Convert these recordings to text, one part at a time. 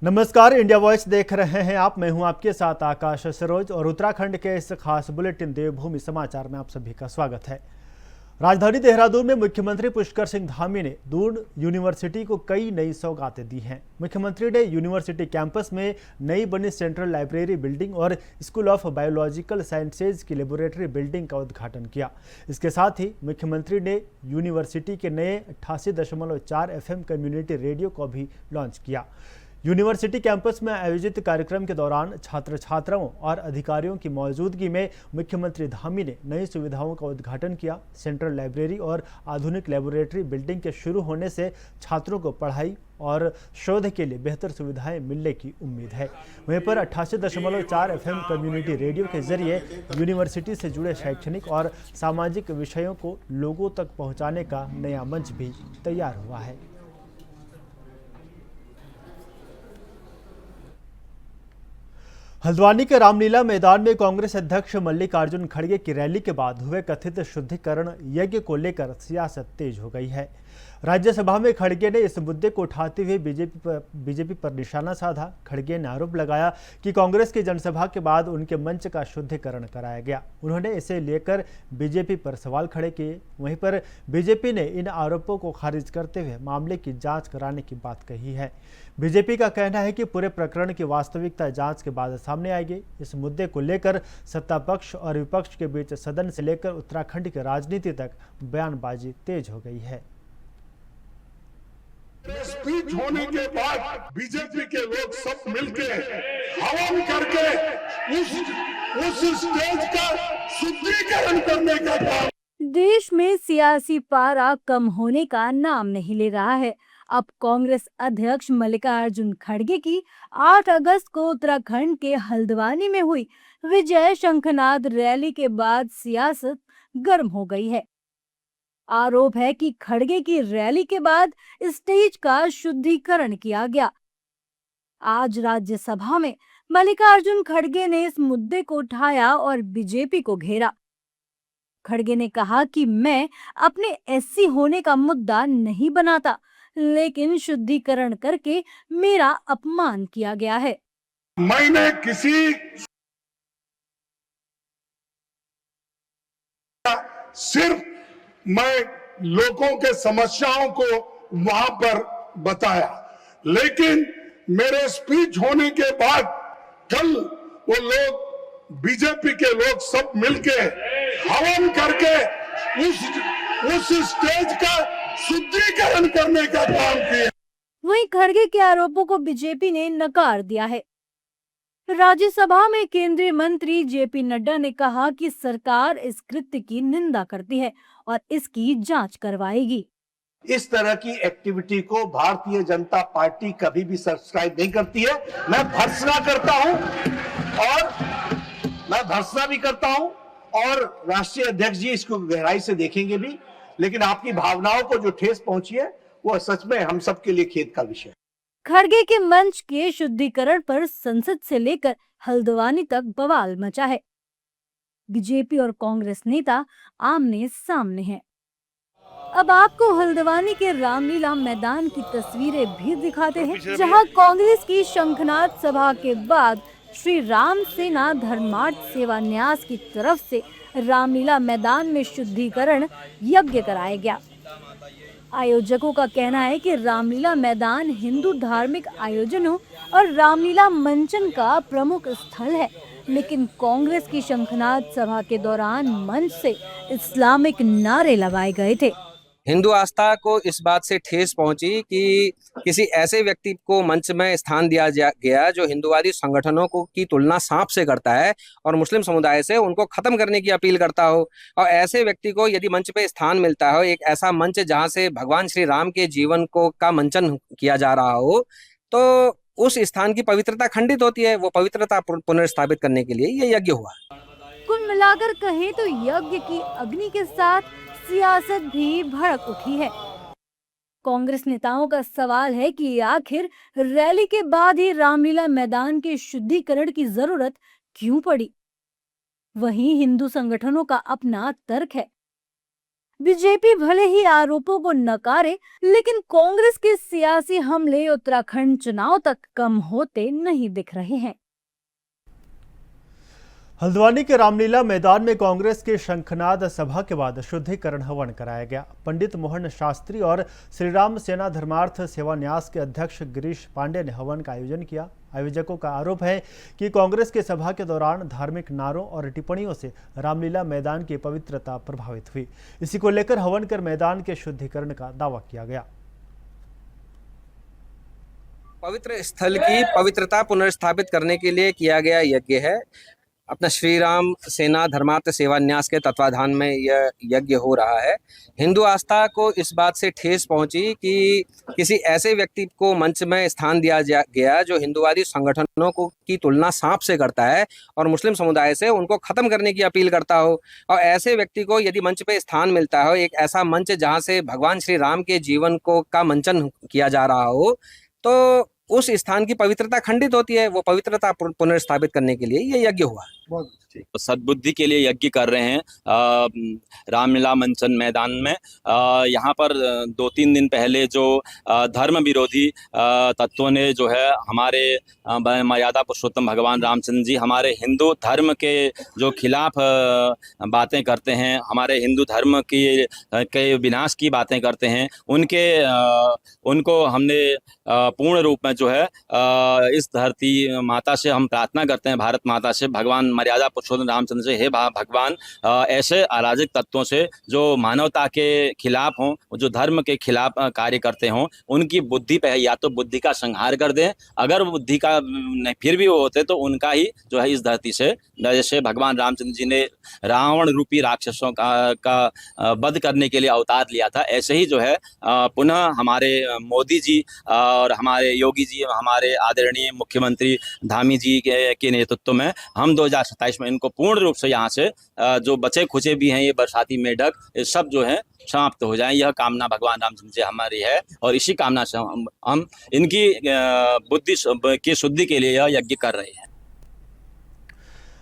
नमस्कार, India voice देख रहे हैं आप। मैं हूं आपके साथ आकाश सरोज और उत्तराखंड के इस खास बुलेटिन देवभूमि समाचार में आप सभी का स्वागत है। राजधानी देहरादून में मुख्यमंत्री पुष्कर सिंह धामी ने दून यूनिवर्सिटी को कई नई सौगातें दी हैं। मुख्यमंत्री ने यूनिवर्सिटी कैंपस में नई बनी सेंट्रल लाइब्रेरी बिल्डिंग और स्कूल ऑफ बायोलॉजिकल साइंसेज की लेबोरेटरी बिल्डिंग का उद्घाटन किया। इसके साथ ही मुख्यमंत्री ने यूनिवर्सिटी के नए 88.4 FM कम्युनिटी रेडियो को भी लॉन्च किया। यूनिवर्सिटी कैंपस में आयोजित कार्यक्रम के दौरान छात्र छात्राओं और अधिकारियों की मौजूदगी में मुख्यमंत्री धामी ने नई सुविधाओं का उद्घाटन किया। सेंट्रल लाइब्रेरी और आधुनिक लेबोरेटरी बिल्डिंग के शुरू होने से छात्रों को पढ़ाई और शोध के लिए बेहतर सुविधाएं मिलने की उम्मीद है। वहीं पर 88.4 FM कम्युनिटी रेडियो के जरिए यूनिवर्सिटी से जुड़े शैक्षणिक और सामाजिक विषयों को लोगों तक पहुँचाने का नया मंच भी तैयार हुआ है। हल्द्वानी के रामलीला मैदान में कांग्रेस अध्यक्ष मल्लिकार्जुन खड़गे की रैली के बाद हुए कथित शुद्धिकरण यज्ञ को लेकर सियासत तेज हो गई है। राज्यसभा में खड़गे ने इस मुद्दे को उठाते हुए बीजेपी पर निशाना साधा। खड़गे ने आरोप लगाया कि कांग्रेस की जनसभा के बाद उनके मंच का शुद्धिकरण कराया गया। उन्होंने इसे लेकर बीजेपी पर सवाल खड़े किए। वहीं पर बीजेपी ने इन आरोपों को खारिज करते हुए मामले की जांच कराने की बात कही है। बीजेपी का कहना है कि पूरे प्रकरण की वास्तविकता जांच के बाद सामने आएगी। इस मुद्दे को लेकर सत्ता पक्ष और विपक्ष के बीच सदन से लेकर उत्तराखंड की राजनीति तक बयानबाजी तेज हो गई है। स्पीच होने के बाद बीजेपी के लोग सब मिलके हवन करके उस स्टेज का शुद्धिकरण करने का काम। देश में सियासी पारा कम होने का नाम नहीं ले रहा है। अब कांग्रेस अध्यक्ष मल्लिकार्जुन खड़गे की 8 अगस्त को उत्तराखंड के हल्द्वानी में हुई विजय शंखनाद रैली के बाद सियासत गर्म हो गई है। आरोप है कि खड़गे की रैली के बाद स्टेज का शुद्धिकरण किया गया। आज राज्यसभा में मल्लिकार्जुन खड़गे ने इस मुद्दे को उठाया और बीजेपी को घेरा। खड़गे ने कहा कि मैं अपने एससी होने का मुद्दा नहीं बनाता, लेकिन शुद्धिकरण करके मेरा अपमान किया गया है। मैंने किसी सिर्फ मैं लोगों के समस्याओं को वहां पर बताया, लेकिन मेरे स्पीच होने के बाद कल वो लोग बीजेपी के लोग सब मिलके हवन करके उस स्टेज का शुद्धिकरण करने का काम किया। वहीं खड़गे के आरोपों को बीजेपी ने नकार दिया है। राज्यसभा में केंद्रीय मंत्री जेपी नड्डा ने कहा कि सरकार इस कृत्य की निंदा करती है और इसकी जांच करवाएगी। इस तरह की एक्टिविटी को भारतीय जनता पार्टी कभी भी सब्सक्राइब नहीं करती है। मैं भर्त्सना करता हूं और राष्ट्रीय अध्यक्ष जी इसको गहराई से देखेंगे भी, लेकिन आपकी भावनाओं को जो ठेस पहुंची है वो सच में हम सबके लिए खेद का विषय है। खड़गे के मंच के शुद्धिकरण पर संसद से लेकर हल्द्वानी तक बवाल मचा है। बीजेपी और कांग्रेस नेता आमने सामने हैं। अब आपको हल्द्वानी के रामलीला मैदान की तस्वीरें भी दिखाते हैं, जहां कांग्रेस की शंखनाद सभा के बाद श्री राम सेना धर्मार्थ सेवा न्यास की तरफ से रामलीला मैदान में शुद्धिकरण यज्ञ कराया गया। आयोजकों का कहना है कि रामलीला मैदान हिंदू धार्मिक आयोजनों और रामलीला मंचन का प्रमुख स्थल है, लेकिन कांग्रेस की शंखनाद सभा के दौरान मंच से इस्लामिक नारे लगाए गए थे। हिंदू आस्था को इस बात से ठेस पहुंची कि किसी ऐसे व्यक्ति को मंच में स्थान दिया गया जो हिंदुवादी संगठनों को की तुलना सांप से करता है और मुस्लिम समुदाय से उनको खत्म करने की अपील करता हो। और ऐसे व्यक्ति को यदि मंच पे स्थान मिलता हो, एक ऐसा मंच जहां से भगवान श्री राम के जीवन को का मंचन किया जा रहा हो, तो उस स्थान की पवित्रता खंडित होती है। वो पवित्रता पुनर्स्थापित करने के लिए ये यज्ञ हुआ। कुल मिलाकर कहें तो यज्ञ की अग्नि के साथ सियासत भी भड़क उठी है। कांग्रेस नेताओं का सवाल है कि आखिर रैली के बाद ही रामलीला मैदान के शुद्धिकरण की जरूरत क्यों पड़ी। वहीं हिंदू संगठनों का अपना तर्क है। बीजेपी भले ही आरोपों को नकारे, लेकिन कांग्रेस के सियासी हमले उत्तराखंड चुनाव तक कम होते नहीं दिख रहे हैं। हल्द्वानी के रामलीला मैदान में कांग्रेस की शंखनाद सभा के बाद शुद्धिकरण हवन कराया गया। पंडित मोहन शास्त्री और श्रीराम सेना धर्मार्थ सेवा न्यास के अध्यक्ष गिरीश पांडे ने हवन का आयोजन किया। आयोजकों का आरोप है कि कांग्रेस की सभा के दौरान धार्मिक नारों और टिप्पणियों से रामलीला मैदान की पवित्रता प्रभावित हुई। इसी को लेकर हवन कर मैदान के शुद्धिकरण का दावा किया गया। पवित्र स्थल की पवित्रता पुनर्स्थापित करने के लिए किया गया यज्ञ है। अपना श्री राम सेना धर्मार्थ सेवा न्यास के तत्वाधान में यह यज्ञ हो रहा है। हिंदू आस्था को इस बात से ठेस पहुंची कि किसी ऐसे व्यक्ति को मंच में स्थान दिया गया जो हिंदूवादी संगठनों को की तुलना सांप से करता है और मुस्लिम समुदाय से उनको खत्म करने की अपील करता हो। और ऐसे व्यक्ति को यदि मंच पे स्थान मिलता हो, एक ऐसा मंच जहां से भगवान श्री राम के जीवन को का मंचन किया जा रहा हो, तो उस स्थान की पवित्रता खंडित होती है। वो पवित्रता पुनर्स्थापित करने के लिए ये यज्ञ हुआ। सद्बुद्धि के लिए यज्ञ कर रहे हैं रामलीला मंचन मैदान में। यहाँ पर 2-3 दिन पहले जो धर्म विरोधी तत्वों ने जो है हमारे मर्यादा पुरुषोत्तम भगवान रामचंद्र जी हमारे हिंदू धर्म के जो खिलाफ बातें करते हैं, हमारे हिंदू धर्म के विनाश की बातें करते हैं, उनको हमने पूर्ण रूप में जो है इस धरती माता से हम प्रार्थना करते हैं, भारत माता से, भगवान मर्यादा पुरुषोत्तम रामचंद्र से, हे भगवान ऐसे अराजक तत्वों से जो मानवता के खिलाफ हों, जो धर्म के खिलाफ कार्य करते हों, उनकी बुद्धि पे या तो बुद्धि का संहार कर दें, अगर बुद्धि का फिर भी वो होते तो उनका ही जो है इस धरती से, जैसे भगवान रामचंद्र जी ने रावण रूपी राक्षसों का वध करने के लिए अवतार लिया था, ऐसे ही जो है पुनः हमारे मोदी जी और हमारे योगी जी, हमारे आदरणीय मुख्यमंत्री धामी जी के नेतृत्व में हम 2027 में इनको पूर्ण रूप से यहाँ से जो बचे खुचे भी हैं, ये बरसाती मेढक, ये सब जो है समाप्त हो जाएं। यह कामना भगवान रामचंद्र से हमारी है और इसी कामना से हम इनकी बुद्धि की शुद्धि के लिए यह यज्ञ कर रहे हैं।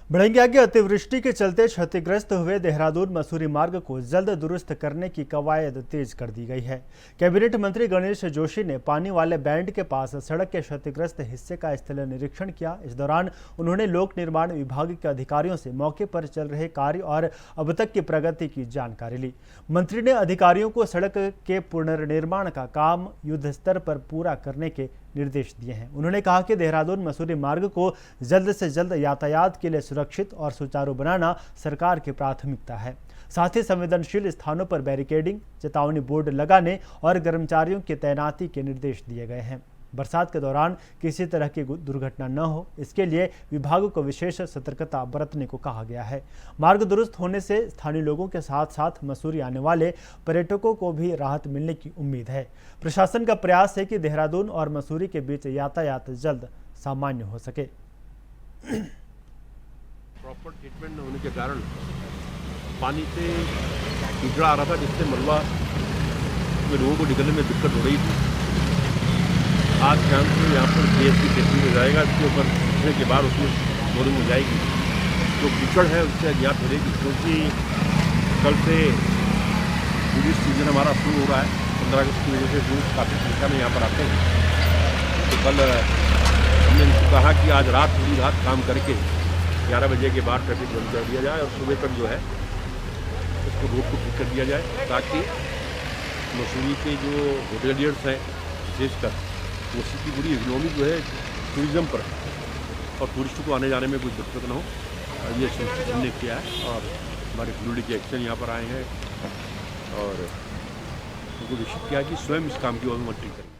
बढ़ेंगे आगे। अतिवृष्टि के चलते क्षतिग्रस्त हुए देहरादून मसूरी मार्ग को जल्द दुरुस्त करने की कवायद तेज कर दी गई है। कैबिनेट मंत्री गणेश जोशी ने पानी वाले बैंड के पास सड़क के क्षतिग्रस्त हिस्से का स्थलीय निरीक्षण किया। इस दौरान उन्होंने लोक निर्माण विभाग के अधिकारियों से मौके पर चल रहे कार्य और अब तक की प्रगति की जानकारी ली। मंत्री ने अधिकारियों को सड़क के पुनर्निर्माण का काम युद्ध स्तर पर पूरा करने के निर्देश दिए हैं। उन्होंने कहा कि देहरादून मसूरी मार्ग को जल्द से जल्द यातायात के लिए सुरक्षित और सुचारू बनाना सरकार की प्राथमिकता है। साथ ही संवेदनशील स्थानों पर बैरिकेडिंग, चेतावनी बोर्ड लगाने और कर्मचारियों की तैनाती के निर्देश दिए गए हैं। बरसात के दौरान किसी तरह की दुर्घटना न हो, इसके लिए विभाग को विशेष सतर्कता बरतने को कहा गया है। मार्ग दुरुस्त होने से स्थानीय लोगों के साथ साथ मसूरी आने वाले पर्यटकों को भी राहत मिलने की उम्मीद है। प्रशासन का प्रयास है कि देहरादून और मसूरी के बीच यातायात जल्द सामान्य हो सके। प्रॉपर ट्रीटमेंट न होने के कारण पानी से कीचड़ आ रहा था, जिससे मलबा में लोगों को निकलने में दिक्कत हो रही थी। आज शाम को यहाँ पर GST टेस्टिंग हो जाएगा, इसके ऊपर पूछने के बाद उसमें बोरिंग हो जाएगी। जो कीचड़ है उससे निजात मिलेगी, क्योंकि कल से टूरिस्ट सीजन हमारा शुरू हो रहा है। 15 अगस्त की वजह से टूरिस्ट काफ़ी संख्या में यहाँ पर आते हैं। तो कल हमने इनको कहा कि आज रात पूरी रात काम करके 11 बजे के बाद ट्रैफिक बंद कर दिया जाए और सुबह तक जो है उसको रोड को ठीक कर दिया जाए, ताकि मसूरी के जो होटेलियर्स हैं विशेषकर उसी की पूरी इकोनॉमी जो है टूरिज़्म पर और टूरिस्टों को आने जाने में कोई दिक्कत न हो, ये सुनिश्चित हमने किया है। और हमारे कम्युनिटी के एक्शन यहाँ पर आए हैं और उनको निश्चित किया कि स्वयं इस काम की ओर मॉनिटरिंग करें।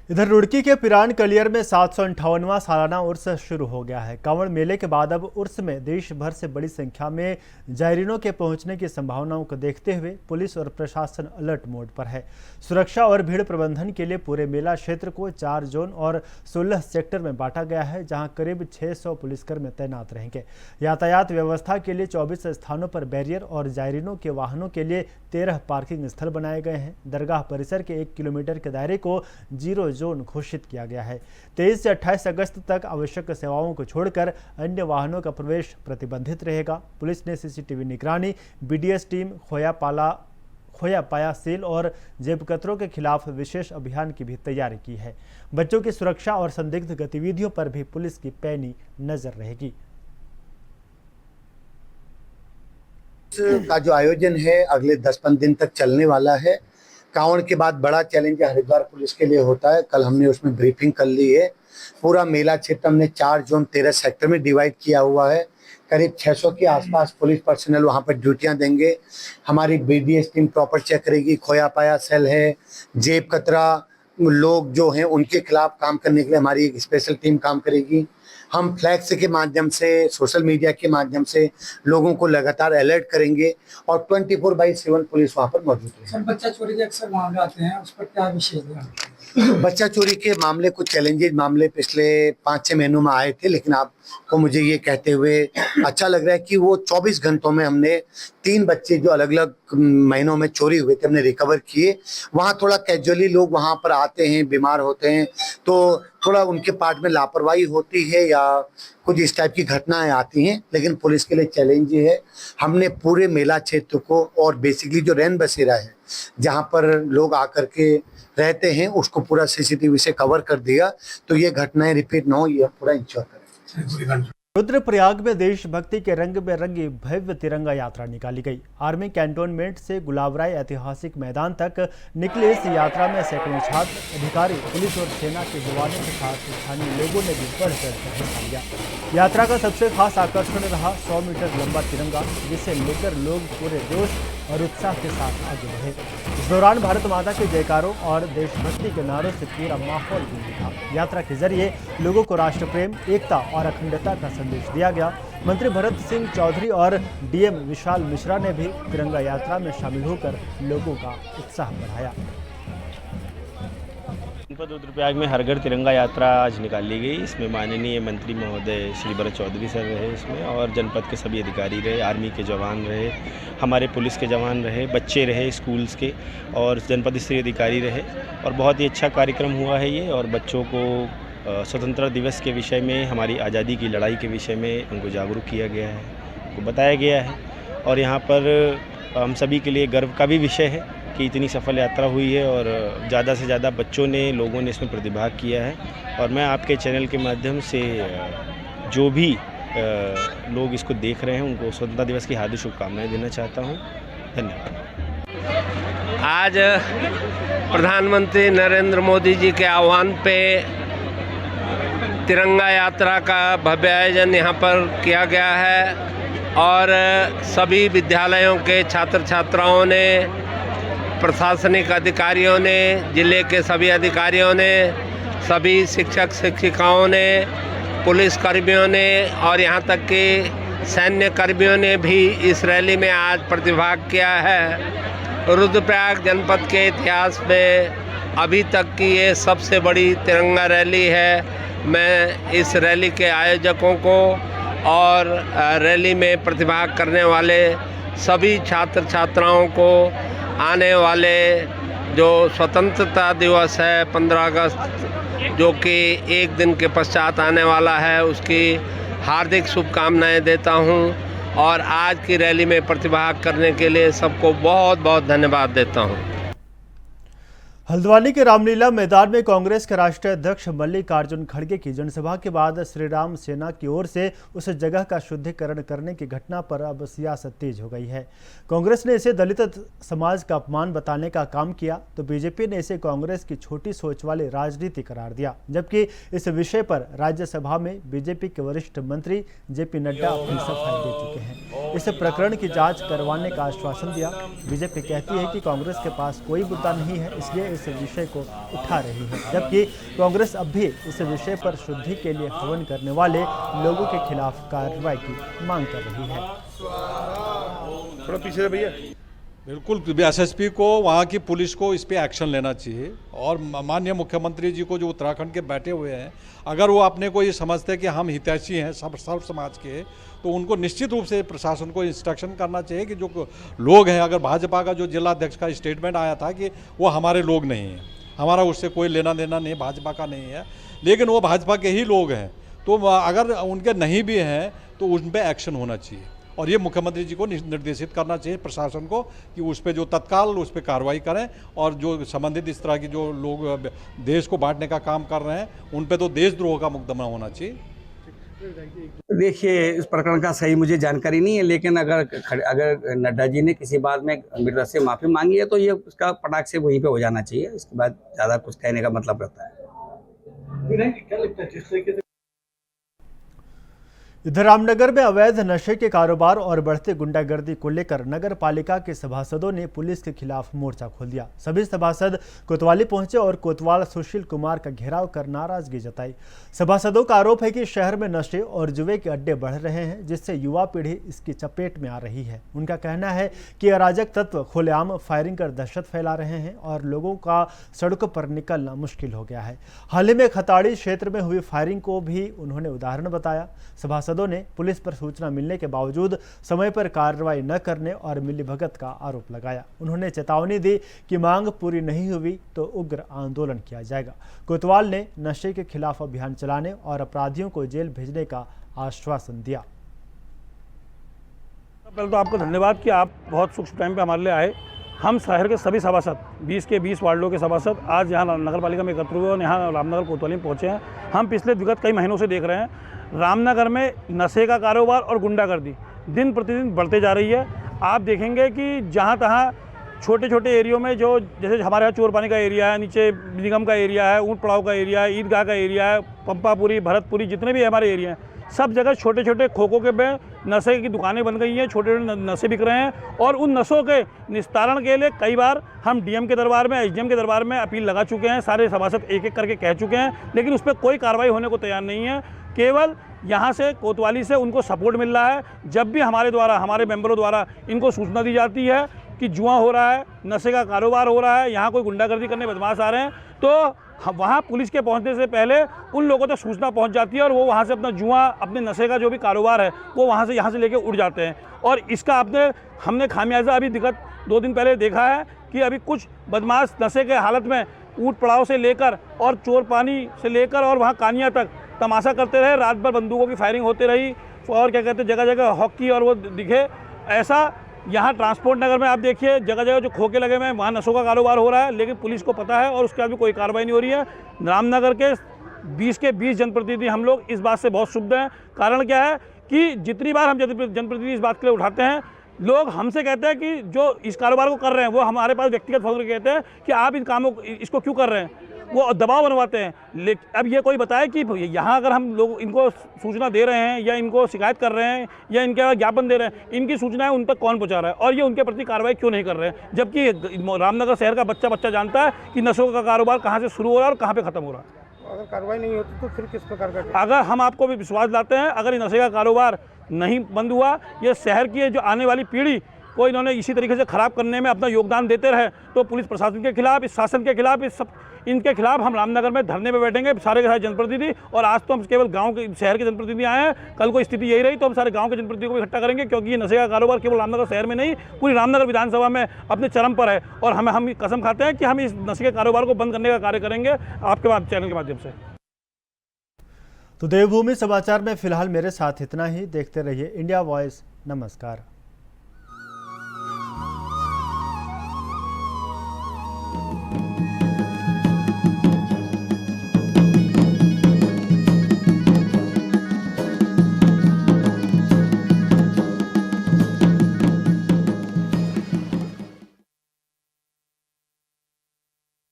इधर रुड़की के पिरान कलियर में 758वां सालाना उर्स शुरू हो गया है। कांवड़ मेले के बाद अब उर्स में देश भर से बड़ी संख्या में जायरीनों के पहुंचने की संभावनाओं को देखते हुए पुलिस और प्रशासन अलर्ट मोड पर है। सुरक्षा और भीड़ प्रबंधन के लिए पूरे मेला क्षेत्र को 4 जोन और 16 सेक्टर में बांटा गया है, जहां करीब 600 पुलिसकर्मी तैनात रहेंगे। यातायात व्यवस्था के लिए 24 स्थानों पर बैरियर और जायरीनों के वाहनों के लिए 13 पार्किंग स्थल बनाए गए हैं। दरगाह परिसर के 1 किलोमीटर के दायरे को जीरो जोन घोषित किया गया है। 23 से 28 अगस्त तक आवश्यक सेवाओं को छोड़कर अन्य वाहनों का प्रवेश प्रतिबंधित रहेगा। पुलिस ने सीसीटीवी निगरानी, बीडीएस टीम, खोया पाया सेल और जेबकतरों के खिलाफ विशेष अभियान की भी तैयारी की है। बच्चों की सुरक्षा और संदिग्ध गतिविधियों पर भी पुलिस की पैनी नजर रहेगी। का जो आयोजन है अगले 10-15 दिन तक चलने वाला है। कांवड़ के बाद बड़ा चैलेंज हरिद्वार पुलिस के लिए होता है। कल हमने उसमें ब्रीफिंग कर ली है। पूरा मेला क्षेत्र हमने 4 जोन 13 सेक्टर में डिवाइड किया हुआ है। करीब 600 के आसपास पुलिस पर्सनल वहाँ पर ड्यूटियाँ देंगे। हमारी बीडीएस टीम प्रॉपर चेक करेगी। खोया पाया सेल है, जेब कतरा लोग जो हैं उनके खिलाफ काम करने के लिए हमारी एक स्पेशल टीम काम करेगी। हम फ्लैक्स के माध्यम से, सोशल मीडिया के माध्यम से लोगों को लगातार अलर्ट करेंगे और 24/7 पुलिस वहाँ पर मौजूद है। सर, बच्चा चोरी के अक्सर मामले आते हैं, उस पर क्या विशेष ध्यान? बच्चा चोरी के मामले, कुछ चैलेंजेस मामले पिछले 5-6 महीनों में आए थे, लेकिन आपको मुझे ये कहते हुए अच्छा लग रहा है कि वो 24 घंटों में हमने 3 बच्चे जो अलग अलग महीनों में चोरी हुए थे हमने रिकवर किए। वहाँ थोड़ा कैजुअली लोग वहाँ पर आते हैं, बीमार होते हैं, तो थोड़ा उनके पार्ट में लापरवाही होती है या कुछ इस टाइप की घटनाएं आती हैं, लेकिन पुलिस के लिए चैलेंज ये है। हमने पूरे मेला क्षेत्र को और बेसिकली जो रैन बसेरा है जहाँ पर लोग आकर के रहते हैं उसको पूरा सीसीटीवी से कवर कर दिया, तो ये घटनाएं रिपीट ना हो, ये पूरा इंश्योर करें। रुद्रप्रयाग में देशभक्ति के रंग में रंगी भव्य तिरंगा यात्रा निकाली गई। आर्मी कैंटोनमेंट से गुलाबराय ऐतिहासिक मैदान तक निकले इस यात्रा में सैकड़ों छात्र, अधिकारी, पुलिस और सेना के जवानों के साथ स्थानीय लोगों ने भी बढ़ चढ़कर हिस्सा लिया। यात्रा का सबसे खास आकर्षण रहा 100 मीटर लंबा तिरंगा, जिसे लेकर लोग पूरे जोश और उत्साह के साथ आगे बढ़े। इस दौरान भारत माता के जयकारों और देशभक्ति के नारों से पूरा माहौल गूंजा था। यात्रा के जरिए लोगों को राष्ट्र प्रेम, एकता और अखंडता का संदेश दिया गया। मंत्री भरत सिंह चौधरी और डीएम विशाल मिश्रा ने भी तिरंगा यात्रा में शामिल होकर लोगों का उत्साह बढ़ाया। जनपद रुद्रप्रयाग में हर घर तिरंगा यात्रा आज निकाली गई। इसमें माननीय मंत्री महोदय श्री भरत चौधरी सर रहे इसमें, और जनपद के सभी अधिकारी रहे, आर्मी के जवान रहे, हमारे पुलिस के जवान रहे, बच्चे रहे स्कूल्स के, और जनपद स्तरीय अधिकारी रहे। और बहुत ही अच्छा कार्यक्रम हुआ है ये। और बच्चों को स्वतंत्रता दिवस के विषय में, हमारी आज़ादी की लड़ाई के विषय में उनको जागरूक किया गया है, उनको बताया गया है। और यहाँ पर हम सभी के लिए गर्व का भी विषय है कि इतनी सफल यात्रा हुई है और ज़्यादा से ज़्यादा बच्चों ने, लोगों ने इसमें प्रतिभाग किया है। और मैं आपके चैनल के माध्यम से जो भी लोग इसको देख रहे हैं उनको स्वतंत्रता दिवस की हार्दिक शुभकामनाएं देना चाहता हूं। धन्यवाद। आज प्रधानमंत्री नरेंद्र मोदी जी के आह्वान पे तिरंगा यात्रा का भव्य आयोजन यहाँ पर किया गया है और सभी विद्यालयों के छात्र छात्राओं ने, प्रशासनिक अधिकारियों ने, जिले के सभी अधिकारियों ने, सभी शिक्षक शिक्षिकाओं ने, पुलिस कर्मियों ने और यहाँ तक कि सैन्य कर्मियों ने भी इस रैली में आज प्रतिभाग किया है। रुद्रप्रयाग जनपद के इतिहास में अभी तक की ये सबसे बड़ी तिरंगा रैली है। मैं इस रैली के आयोजकों को और रैली में प्रतिभाग करने वाले सभी छात्र छात्राओं को आने वाले जो स्वतंत्रता दिवस है 15 अगस्त, जो कि एक दिन के पश्चात आने वाला है, उसकी हार्दिक शुभकामनाएं देता हूं और आज की रैली में प्रतिभाग करने के लिए सबको बहुत बहुत धन्यवाद देता हूं। हल्द्वानी के रामलीला मैदान में कांग्रेस के राष्ट्रीय अध्यक्ष मल्लिकार्जुन खड़गे की जनसभा के बाद श्री राम सेना की ओर से उस जगह का शुद्धिकरण करने की घटना पर अब सियासत तेज हो गई है। कांग्रेस ने इसे दलित समाज का अपमान बताने का काम किया तो बीजेपी ने इसे कांग्रेस की छोटी सोच वाली राजनीति करार दिया, जबकि इस विषय पर राज्यसभा में बीजेपी के वरिष्ठ मंत्री जेपी नड्डा अपनी सफाई दे चुके हैं। इस प्रकरण की जाँच करवाने का आश्वासन दिया। बीजेपी कहती है कि कांग्रेस के पास कोई मुद्दा नहीं है, इसलिए इस विषय को उठा रही है, जबकि कांग्रेस अब भी इस विषय पर शुद्धि के लिए हवन करने वाले लोगों के खिलाफ कार्रवाई की मांग कर रही है। थोड़ा पीछे भैया। बिल्कुल, एसएसपी को, वहाँ की पुलिस को इस पे एक्शन लेना चाहिए और माननीय मुख्यमंत्री जी को जो उत्तराखंड के बैठे हुए हैं, अगर वो अपने को ये समझते हैं कि हम हितैषी हैं सर्व समाज के, तो उनको निश्चित रूप से प्रशासन को इंस्ट्रक्शन करना चाहिए कि जो लोग हैं, अगर भाजपा का जो जिला अध्यक्ष का स्टेटमेंट आया था कि वो हमारे लोग नहीं हैं, हमारा उससे कोई लेना देना नहीं, भाजपा का नहीं है, लेकिन वो भाजपा के ही लोग हैं, तो अगर उनके नहीं भी हैं तो उन पर एक्शन होना चाहिए और ये मुख्यमंत्री जी को निर्देशित करना चाहिए प्रशासन को कि उस पर जो तत्काल उस पर कार्रवाई करें और जो संबंधित इस तरह की जो लोग देश को बांटने का काम कर रहे हैं उन पर तो देशद्रोह का मुकदमा होना चाहिए। देखिए, इस प्रकरण का सही मुझे जानकारी नहीं है, लेकिन अगर नड्डा जी ने किसी बात में मीडिया से माफ़ी मांगी है तो ये उसका पटाख से वहीं पे हो जाना चाहिए, इसके बाद ज़्यादा कुछ कहने का मतलब रहता है। इधर रामनगर में अवैध नशे के कारोबार और बढ़ते गुंडागर्दी को लेकर नगर पालिका के सभासदों ने पुलिस के खिलाफ मोर्चा खोल दिया। सभी सभासद कोतवाली पहुंचे और कोतवाल सुशील कुमार का घेराव कर नाराजगी जताई। सभासदों का आरोप है कि शहर में नशे और जुए के अड्डे बढ़ रहे हैं, जिससे युवा पीढ़ी इसकी चपेट में आ रही है। उनका कहना है कि अराजक तत्व खुलेआम फायरिंग कर दहशत फैला रहे हैं और लोगों का सड़कों पर निकलना मुश्किल हो गया है। हाल ही में खताड़ी क्षेत्र में हुई फायरिंग को भी उन्होंने उदाहरण बताया। सभासदों ने पुलिस पर सूचना मिलने के बावजूद समय पर कार्रवाई न करने और मिलीभगत का आरोप लगाया। उन्होंने चेतावनी दी कि मांग पूरी नहीं हुई तो उग्र आंदोलन किया जाएगा। कोतवाल ने नशे के खिलाफ अभियान चलाने और अपराधियों को जेल भेजने का आश्वासन दिया। पहले तो आपको धन्यवाद कि आप बहुत सूक्ष्म टाइम पे हमारे लिए आए। हम शहर के सभी सभासद 20 के 20 वार्डों के सभासद आज यहाँ नगर पालिका में एकत्र हुए और यहाँ रामनगर कोतवाली में पहुँचे हैं। हम पिछले विगत कई महीनों से देख रहे हैं रामनगर में नशे का कारोबार और गुंडागर्दी दिन प्रतिदिन बढ़ते जा रही है। आप देखेंगे कि जहाँ तहाँ छोटे छोटे एरियो में जो जैसे हमारे यहाँ चोरपानी का एरिया है, नीचे निगम का एरिया है, ऊँट पड़ाव का एरिया है, ईदगाह का एरिया है, पंपापुरी, भरतपुरी, जितने भी हमारे एरिया हैं सब जगह छोटे छोटे खोखों के में नशे की दुकानें बन गई हैं, छोटे छोटे नशे बिक रहे हैं। और उन नशों के निस्तारण के लिए कई बार हम डीएम के दरबार में, एसडीएम के दरबार में अपील लगा चुके हैं। सारे सभासद एक एक करके कह चुके हैं, लेकिन उस पर कोई कार्रवाई होने को तैयार नहीं है। केवल यहाँ से कोतवाली से उनको सपोर्ट मिल रहा है। जब भी हमारे द्वारा, हमारे मेंबरों द्वारा इनको सूचना दी जाती है कि जुआ हो रहा है, नशे का कारोबार हो रहा है, यहाँ कोई गुंडागर्दी करने बदमाश आ रहे हैं, तो वहाँ पुलिस के पहुँचने से पहले उन लोगों तक सूचना पहुँच जाती है और वो वहाँ से अपना जुआ, अपने नशे का जो भी कारोबार है वो वहाँ से यहाँ से लेके उड़ जाते हैं। और इसका हमने खामियाजा अभी दिक्कत 2 दिन पहले देखा है कि अभी कुछ बदमाश नशे के हालत में ऊँट पड़ाव से लेकर और चोरपानी से लेकर और वहाँ कानिया तक तमाशा करते रहे। रात भर बंदूकों की फायरिंग होती रही और क्या कहते हैं जगह जगह हॉकी और वो दिखे। ऐसा यहाँ ट्रांसपोर्ट नगर में आप देखिए जगह जगह जो खोखे लगे हुए हैं वहाँ नशों का कारोबार हो रहा है, लेकिन पुलिस को पता है और उसके बाद भी कोई कार्रवाई नहीं हो रही है। रामनगर के 20 के 20 जनप्रतिनिधि हम लोग इस बात से बहुत क्षुब्ध हैं। कारण क्या है कि जितनी बार हम जनप्रतिनिधि इस बात के लिए उठाते हैं, लोग हमसे कहते हैं कि जो इस कारोबार को कर रहे हैं वो हमारे पास व्यक्तिगत फोन करके कहते हैं कि आप इन कामों इसको क्यों कर रहे हैं, वो दबाव बनवाते हैं। लेकिन अब ये कोई बताए कि यहाँ अगर हम लोग इनको सूचना दे रहे हैं या इनको शिकायत कर रहे हैं या इनके ज्ञापन दे रहे हैं, इनकी सूचनाएं उन तक कौन पहुँचा रहा है और ये उनके प्रति कार्रवाई क्यों नहीं कर रहे हैं, जबकि रामनगर शहर का बच्चा जानता है कि नशों का कारोबार कहाँ से शुरू हो रहा है और कहाँ पर ख़त्म हो रहा है। अगर कार्रवाई नहीं होती तो फिर किस प्रकार का? अगर हम आपको भी विश्वास दिलाते हैं, अगर ये नशे का कारोबार नहीं बंद हुआ, ये शहर की जो आने वाली पीढ़ी को इन्होंने इसी तरीके से खराब करने में अपना योगदान देते रहे, तो पुलिस प्रशासन के खिलाफ, इस शासन के खिलाफ, इनके खिलाफ हम रामनगर में धरने पे बैठेंगे सारे के सारे जनप्रतिनिधि। और आज तो हम केवल गांव के, शहर के जनप्रतिनिधि आए हैं, कल को स्थिति यही रही तो हम सारे गांव के जनप्रतिनिधियों को इकट्ठा करेंगे, क्योंकि ये नशे का कारोबार केवल रामनगर शहर में नहीं, पूरी रामनगर विधानसभा में अपने चरम पर है। और हम कसम खाते हैं कि हम इस नशे के कारोबार को बंद करने का कार्य करेंगे आपके चैनल के माध्यम से। तो देवभूमि समाचार में फिलहाल मेरे साथ इतना ही। देखते रहिए इंडिया वॉइस। नमस्कार।